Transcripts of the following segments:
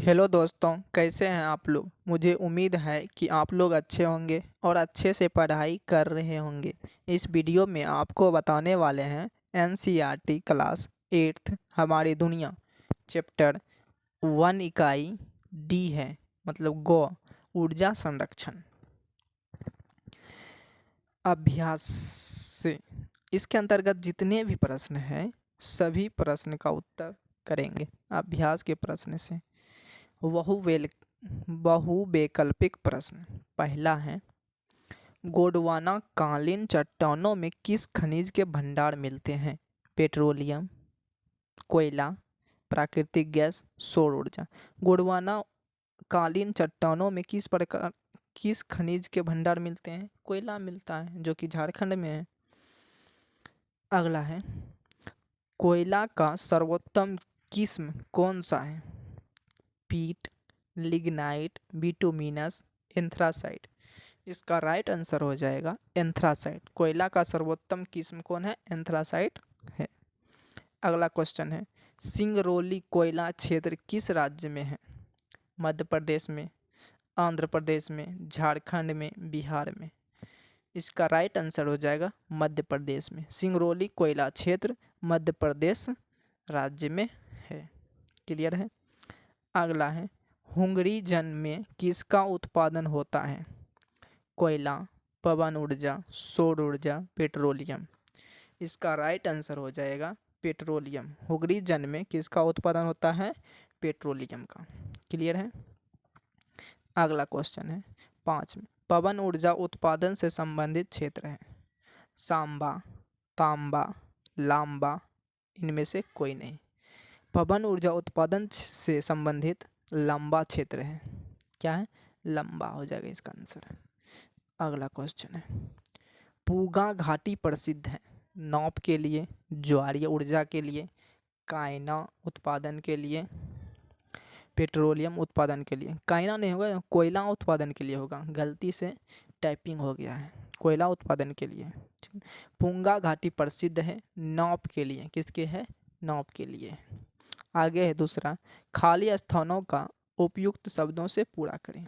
Hello दोस्तों, कैसे हैं आप लोग। मुझे उम्मीद है कि आप लोग अच्छे होंगे और अच्छे से पढ़ाई कर रहे होंगे। इस वीडियो में आपको बताने वाले हैं एनसीईआरटी क्लास 8th हमारी दुनिया चैप्टर 1 इकाई डी है, मतलब गो ऊर्जा संरक्षण अभ्यास से। इसके अंतर्गत जितने भी प्रश्न हैं सभी प्रश्न का उत्तर करेंगे अभ्यास के प्रश्न से। बहुवैकल्पिक प्रश्न पहला है, गोंडवाना कालीन चट्टानों में किस खनिज के भंडार मिलते हैं? पेट्रोलियम, कोयला, प्राकृतिक गैस, सौर ऊर्जा। गोंडवाना कालीन चट्टानों में किस खनिज के भंडार मिलते हैं? कोयला मिलता है, जो कि झारखंड में है। अगला है, कोयला का सर्वोत्तम किस्म कौन सा है? पीट, लिग्नाइट, बिटुमिनस, एंथ्रासाइट। इसका राइट आंसर हो जाएगा एंथ्रासाइट। कोयला का सर्वोत्तम किस्म कौन है? एंथ्रासाइट है। अगला क्वेश्चन है, सिंगरौली कोयला क्षेत्र किस राज्य में है? मध्य प्रदेश में, आंध्र प्रदेश में, झारखंड में, बिहार में। इसका राइट आंसर हो जाएगा मध्य प्रदेश में। सिंगरौली कोयला क्षेत्र मध्य प्रदेश राज्य में है। क्लियर है। अगला है, हुंगरी जन में किसका उत्पादन होता है? कोयला, पवन ऊर्जा, सौर ऊर्जा, पेट्रोलियम। इसका राइट आंसर हो जाएगा पेट्रोलियम। हुंगरी जन में किसका उत्पादन होता है? पेट्रोलियम का। क्लियर है। अगला क्वेश्चन है 5 में, पवन ऊर्जा उत्पादन से संबंधित क्षेत्र है? सांबा, तांबा, लांबा, इनमें से कोई नहीं। पवन ऊर्जा उत्पादन से संबंधित लंबा क्षेत्र है। क्या है? लंबा हो जाएगा इसका आंसर। अगला क्वेश्चन है, पूगा घाटी प्रसिद्ध है नौप के लिए, ज्वारीय ऊर्जा के लिए, कायना उत्पादन के लिए, पेट्रोलियम उत्पादन के लिए। कायना नहीं होगा, कोयला उत्पादन के लिए होगा। गलती से टाइपिंग हो गया है। कोयला उत्पादन के लिए। पूंगा घाटी प्रसिद्ध है नौप के लिए। किसके है? नौप के लिए। आगे है दूसरा, खाली स्थानों का उपयुक्त शब्दों से पूरा करें।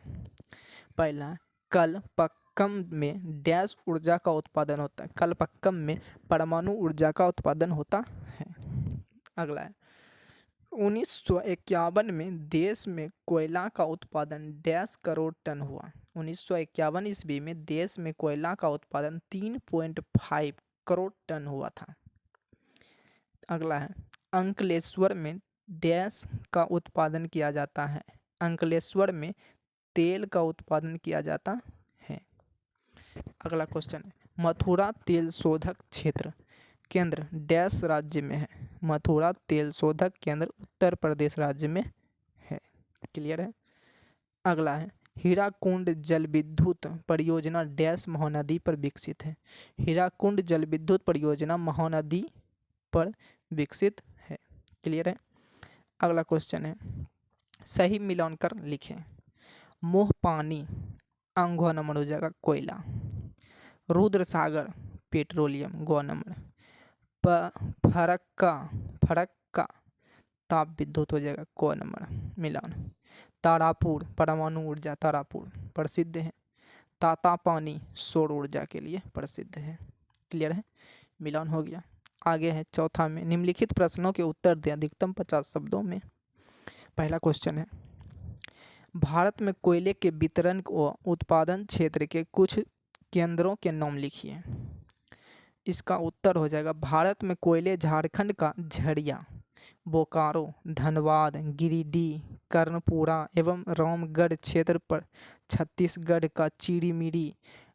पहला, कलपक्कम में डैश ऊर्जा का उत्पादन होता है। कलपक्कम में परमाणु ऊर्जा का उत्पादन होता है। अगला है, 1951 में देश में कोयला का उत्पादन डैश करोड़ टन हुआ। 1951 ईस्वी में देश में कोयला का उत्पादन 3.5 करोड़ टन हुआ था। अगला है, अंकलेश्वर में डैश का उत्पादन किया जाता है। अंकलेश्वर में तेल का उत्पादन किया जाता है। अगला क्वेश्चन है, मथुरा तेल शोधक क्षेत्र केंद्र डैश राज्य में है? मथुरा तेल शोधक केंद्र उत्तर प्रदेश राज्य में है। क्लियर है। अगला है, हीराकुंड जल विद्युत परियोजना डैश महानदी पर विकसित है? हीराकुंड जल विद्युत परियोजना महानदी पर विकसित है। क्लियर है। अगला क्वेश्चन है, सही मिलान कर लिखें। मोह पानी अंग नंबर हो जाएगा कोयला। रुद्र सागर पेट्रोलियम गौ नंबर। फरक्का ताप विद्युत हो जाएगा को नंबर मिलान। तारापुर परमाणु ऊर्जा तारापुर प्रसिद्ध है। ताता पानी सौर ऊर्जा के लिए प्रसिद्ध है। क्लियर है। मिलान हो गया। आगे है चौथा में, निम्नलिखित प्रश्नों के उत्तर दें अधिकतम 50 शब्दों में। पहला क्वेश्चन है, भारत में कोयले के वितरण व उत्पादन क्षेत्र के कुछ केंद्रों के नाम लिखिए। इसका उत्तर हो जाएगा, भारत में कोयले झारखंड का झरिया, बोकारो, धनबाद, गिरिडीह, कर्णपुरा एवं रामगढ़ क्षेत्र पर, छत्तीसगढ़ का चिड़िमिरी,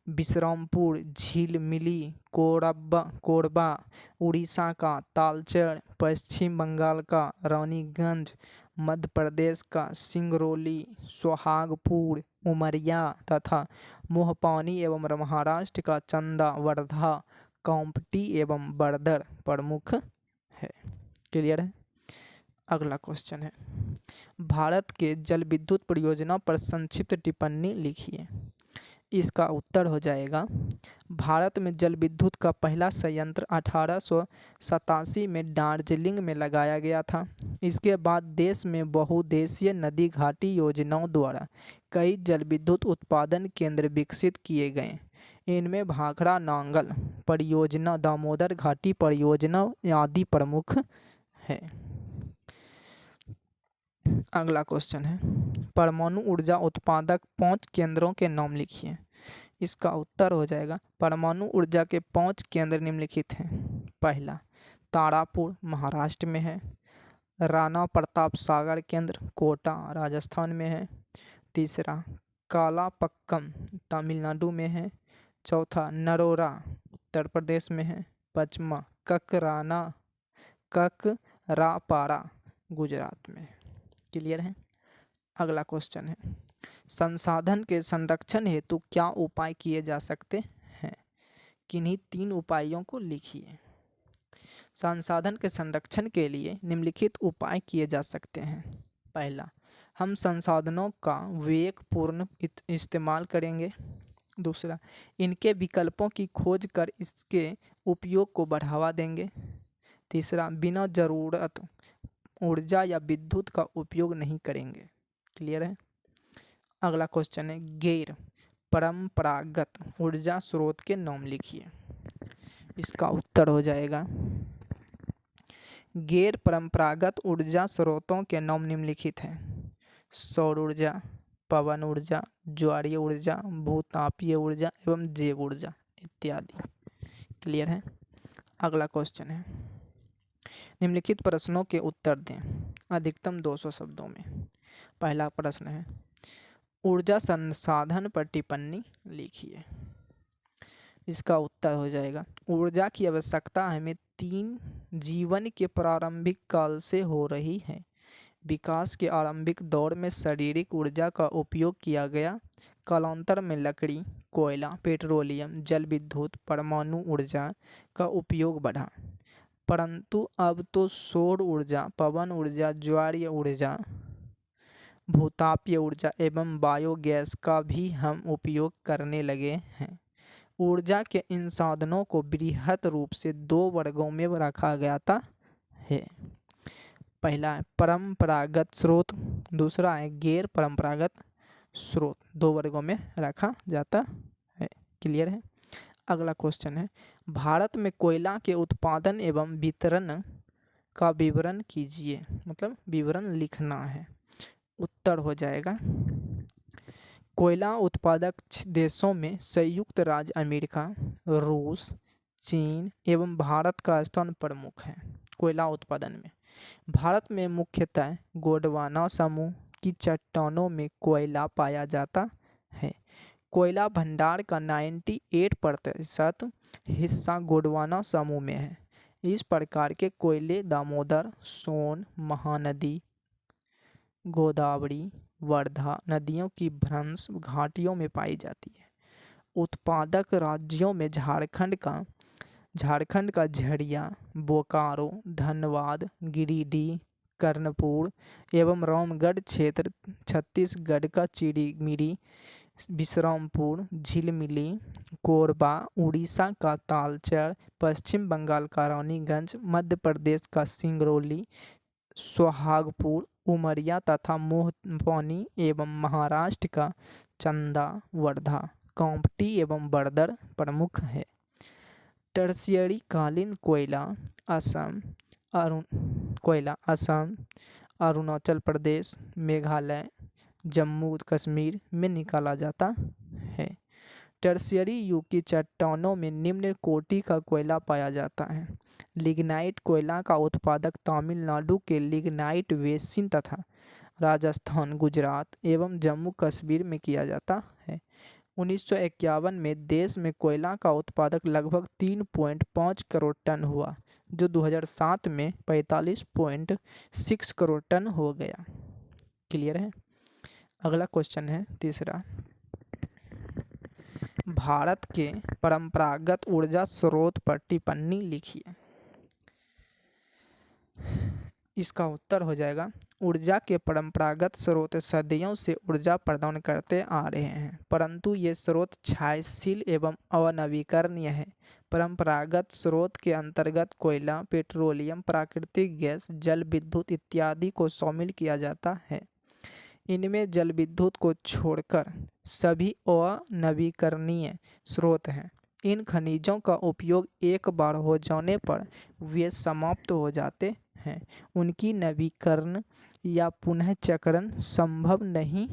विश्रामपुर, झिलमिली, कोरबा, उड़ीसा का तालचेर, पश्चिम बंगाल का रानीगंज, मध्य प्रदेश का सिंगरौली, सोहागपुर, उमरिया तथा मोहपानी एवं महाराष्ट्र का चंदा, वर्धा, कांपटी एवं बर्दर प्रमुख है। क्लियर है। अगला क्वेश्चन है, भारत के जल विद्युत परियोजना पर संक्षिप्त टिप्पणी लिखिए। इसका उत्तर हो जाएगा भारत में जल विद्युत का पहला संयंत्र 1887 में दार्जिलिंग में लगाया गया था। इसके बाद देश में बहुउद्देशीय नदी घाटी योजनाओं द्वारा कई जल विद्युत उत्पादन केंद्र विकसित किए गए। इनमें भाखड़ा नांगल परियोजना, दामोदर घाटी परियोजना आदि प्रमुख है। अगला क्वेश्चन है, परमाणु ऊर्जा उत्पादक 5 केंद्रों के नाम लिखिए। इसका उत्तर हो जाएगा परमाणु ऊर्जा के 5 केंद्र निम्नलिखित हैं। पहला तारापुर महाराष्ट्र में है। राणा प्रताप सागर केंद्र कोटा राजस्थान में है। तीसरा कालापक्कम तमिलनाडु में है। चौथा नरोरा उत्तर प्रदेश में है। पांचवा ककरापारा गुजरात में। क्लियर है। अगला क्वेश्चन है, संसाधन के संरक्षण हेतु क्या उपाय किए जा सकते हैं? किन्हीं 3 उपायों को लिखिए। संसाधन के संरक्षण के लिए निम्नलिखित उपाय किए जा सकते हैं। पहला, हम संसाधनों का विवेकपूर्ण इस्तेमाल करेंगे। दूसरा, इनके विकल्पों की खोज कर इसके उपयोग को बढ़ावा देंगे। तीसरा, बिना जरूरत ऊर्जा या विद्युत का उपयोग नहीं करेंगे। क्लियर है। अगला क्वेश्चन है, गैर परंपरागत ऊर्जा स्रोत के नाम लिखिए। इसका उत्तर हो जाएगा गैर परंपरागत ऊर्जा स्रोतों के नाम निम्नलिखित हैं। सौर ऊर्जा, पवन ऊर्जा, ज्वारीय ऊर्जा, भूतापीय ऊर्जा एवं जैव ऊर्जा इत्यादि। क्लियर है। अगला क्वेश्चन है, निम्नलिखित प्रश्नों के उत्तर दें अधिकतम 200 शब्दों में। पहला प्रश्न है, ऊर्जा संसाधन पर टिप्पणी लिखिए। इसका उत्तर हो जाएगा ऊर्जा की आवश्यकता हमें 3 जीवन के प्रारंभिक काल से हो रही है। विकास के आरंभिक दौर में शारीरिक ऊर्जा का उपयोग किया गया। कालांतर में लकड़ी, कोयला, पेट्रोलियम, जल विद्युत, परमाणु ऊर्जा का उपयोग बढ़ा, परंतु अब तो सौर ऊर्जा, पवन ऊर्जा, ज्वारीय ऊर्जा, भूतापीय ऊर्जा एवं बायोगैस का भी हम उपयोग करने लगे हैं। ऊर्जा के इन साधनों को बृहत रूप से 2 वर्गों में रखा गया है। पहला है परंपरागत स्रोत, दूसरा है गैर परंपरागत स्रोत। 2 वर्गों में रखा जाता है। क्लियर है। अगला क्वेश्चन है, भारत में कोयला के उत्पादन एवं वितरण का विवरण कीजिए। मतलब विवरण लिखना है। उत्तर हो जाएगा कोयला उत्पादक देशों में संयुक्त राज्य अमेरिका, रूस, चीन एवं भारत का स्थान प्रमुख है। कोयला उत्पादन में भारत में मुख्यतः गोंडवाना समूह की चट्टानों में कोयला पाया जाता है। कोयला भंडार का 98% हिस्सा गोंडवाना समूह में है। इस प्रकार के कोयले दामोदर, सोन, महानदी, गोदावरी, वर्धा नदियों की भ्रंश घाटियों में पाई जाती है। उत्पादक राज्यों में झारखंड का झरिया, बोकारो, धनबाद, गिरिडीह, कर्णपुर एवं रामगढ़ क्षेत्र, छत्तीसगढ़ का चिड़िमिरी, विश्रामपुर, झिलमिली, कोरबा, उड़ीसा का तालचर, पश्चिम बंगाल का रानीगंज, मध्य प्रदेश का सिंगरौली, सोहागपुर, उमरिया तथा मोहपानी एवं महाराष्ट्र का चंदा, वर्धा, कांपटी एवं बर्दर प्रमुख है। टर्शियरी कालीन कोयला असम, अरुणाचल प्रदेश, मेघालय, जम्मू कश्मीर में निकाला जाता है। टर्शियरी युग की चट्टानों में निम्न कोटि का कोयला पाया जाता है। लिग्नाइट कोयला का उत्पादक तमिलनाडु के लिग्नाइट बेसिन तथा राजस्थान, गुजरात एवं जम्मू कश्मीर में किया जाता है। 1951 में देश में कोयला का उत्पादक लगभग 3.5 करोड़ टन हुआ, जो 2007 में 45.6 करोड़ टन हो गया। क्लियर है। अगला क्वेश्चन है तीसरा, भारत के परंपरागत ऊर्जा स्रोत पर टिप्पणी लिखिए। इसका उत्तर हो जाएगा ऊर्जा के परंपरागत स्रोत सदियों से ऊर्जा प्रदान करते आ रहे हैं, परंतु ये स्रोत क्षयशील एवं अनवीकरणीय है। परंपरागत स्रोत के अंतर्गत कोयला, पेट्रोलियम, प्राकृतिक गैस, जल विद्युत इत्यादि को शामिल किया जाता है। इनमें जल विद्युत को छोड़कर सभी अनवीकरणीय स्रोत हैं। इन खनिजों का उपयोग एक बार हो जाने पर वे समाप्त हो जाते हैं। उनकी नवीकरण या पुनःचक्रण संभव नहीं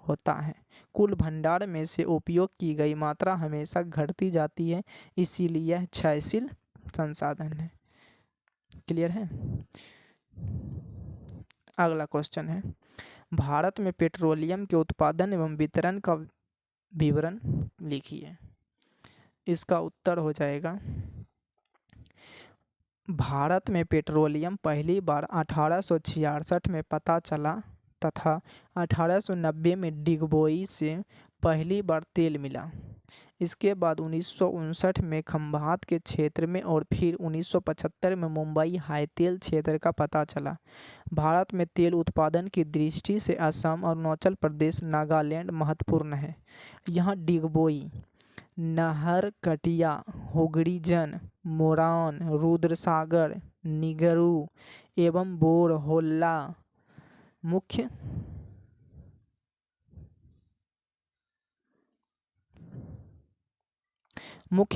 होता है। कुल भंडार में से उपयोग की गई मात्रा हमेशा घटती जाती है, इसीलिए यह क्षयशील संसाधन है। क्लियर है। अगला क्वेश्चन है, भारत में पेट्रोलियम के उत्पादन एवं वितरण का विवरण लिखिए। इसका उत्तर हो जाएगा, भारत में पेट्रोलियम पहली बार 1866 में पता चला तथा 1890 में डिगबोई से पहली बार तेल मिला। इसके बाद 1959 में खंभात के क्षेत्र में और फिर 1975 में मुंबई हाई तेल क्षेत्र का पता चला। भारत में तेल उत्पादन की दृष्टि से असम, अरुणाचल प्रदेश, नागालैंड महत्वपूर्ण है। यहाँ डिगबोई, नहरकटिया, हुगड़ीजन, मोरान, रुद्रसागर, निगरू एवं बोरहोल्ला मुख्य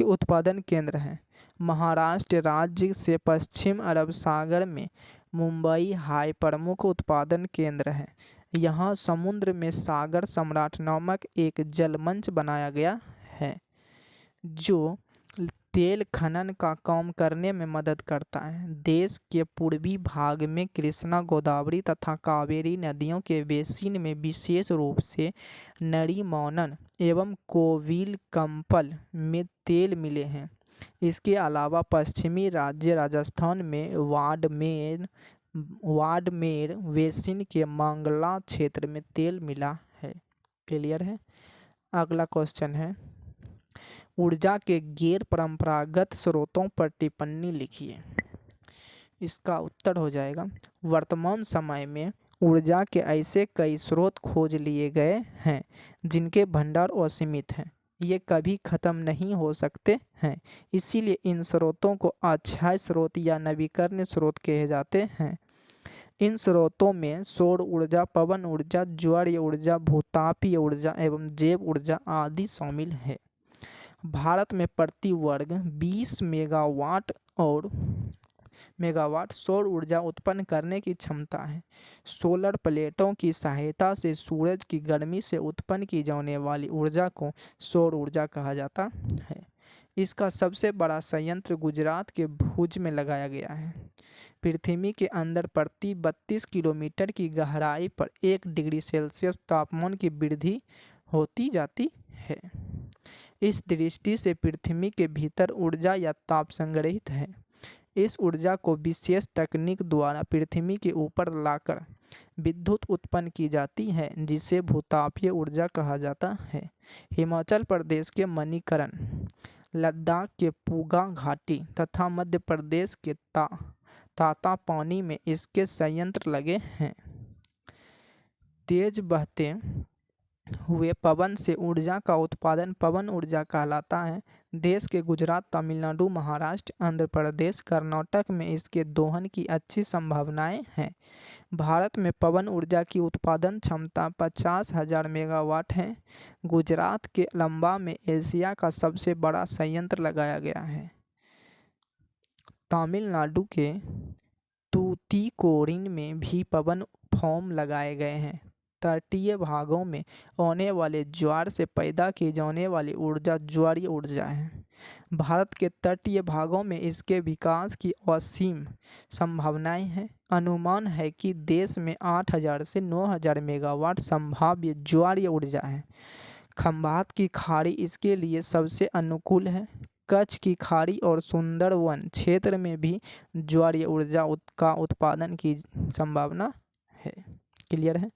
उत्पादन केंद्र हैं। महाराष्ट्र राज्य से पश्चिम अरब सागर में मुंबई हाई प्रमुख उत्पादन केंद्र है। यहाँ समुद्र में सागर सम्राट नामक एक जलमंच बनाया गया है जो तेल खनन का काम करने में मदद करता है। देश के पूर्वी भाग में कृष्णा, गोदावरी तथा कावेरी नदियों के बेसिन में विशेष रूप से नरीमौनन एवं कोविलकंपल में तेल मिले हैं। इसके अलावा पश्चिमी राज्य राजस्थान में वाडमेर बेसिन के मांगला क्षेत्र में तेल मिला है। क्लियर है। अगला क्वेश्चन है, ऊर्जा के गैर परंपरागत स्रोतों पर टिप्पणी लिखिए। इसका उत्तर हो जाएगा, वर्तमान समय में ऊर्जा के ऐसे कई स्रोत खोज लिए गए हैं जिनके भंडार असीमित हैं। ये कभी खत्म नहीं हो सकते हैं, इसीलिए इन स्रोतों को अक्षय स्रोत या नवीकरणीय स्रोत कहे जाते हैं। इन स्रोतों में सौर ऊर्जा, पवन ऊर्जा, ज्वारीय ऊर्जा, भूतापीय ऊर्जा एवं जैव ऊर्जा आदि शामिल है। भारत में प्रति वर्ग 20 मेगावाट सौर ऊर्जा उत्पन्न करने की क्षमता है। सोलर प्लेटों की सहायता से सूरज की गर्मी से उत्पन्न की जाने वाली ऊर्जा को सौर ऊर्जा कहा जाता है। इसका सबसे बड़ा संयंत्र गुजरात के भुज में लगाया गया है। पृथ्वी के अंदर प्रति 32 किलोमीटर की गहराई पर 1 डिग्री सेल्सियस तापमान की वृद्धि होती जाती है। इस दृष्टि से पृथ्वी के भीतर ऊर्जा या ताप संग्रहित है। इस ऊर्जा को विशेष तकनीक द्वारा पृथ्वी के ऊपर लाकर विद्युत उत्पन्न की जाती है, जिसे भूतापीय ऊर्जा कहा जाता है। हिमाचल प्रदेश के मणिकरण, लद्दाख के पूगा घाटी तथा मध्य प्रदेश के तातापानी में इसके संयंत्र लगे हैं। तेज बहते हुए पवन से ऊर्जा का उत्पादन पवन ऊर्जा कहलाता है। देश के गुजरात, तमिलनाडु, महाराष्ट्र, आंध्र प्रदेश, कर्नाटक में इसके दोहन की अच्छी संभावनाएं हैं। भारत में पवन ऊर्जा की उत्पादन क्षमता 50,000 मेगावाट है। गुजरात के लंबा में एशिया का सबसे बड़ा संयंत्र लगाया गया है। तमिलनाडु के तूतीकोरिन में भी पवन फार्म लगाए गए हैं। तटीय भागों में आने वाले ज्वार से पैदा की जाने वाली ऊर्जा ज्वारीय ऊर्जा है। भारत के तटीय भागों में इसके विकास की असीम संभावनाएं हैं। अनुमान है कि देश में 8,000 से 9,000 मेगावाट संभाव्य ज्वारीय ऊर्जा है। खंभात की खाड़ी इसके लिए सबसे अनुकूल है। कच्छ की खाड़ी और सुंदरवन क्षेत्र में भी ज्वारीय ऊर्जा का उत्पादन की संभावना है। क्लियर है।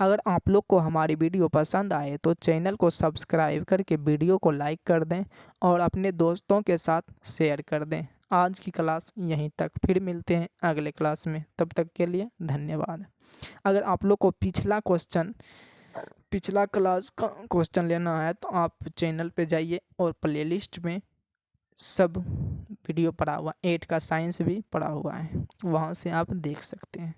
अगर आप लोग को हमारी वीडियो पसंद आए तो चैनल को सब्सक्राइब करके वीडियो को लाइक कर दें और अपने दोस्तों के साथ शेयर कर दें। आज की क्लास यहीं तक, फिर मिलते हैं अगले क्लास में। तब तक के लिए धन्यवाद। अगर आप लोग को पिछला क्लास का क्वेश्चन लेना है तो आप चैनल पे जाइए और प्लेलिस्ट में सब वीडियो पड़ा हुआ, 8 का साइंस भी पड़ा हुआ है, वहाँ से आप देख सकते हैं।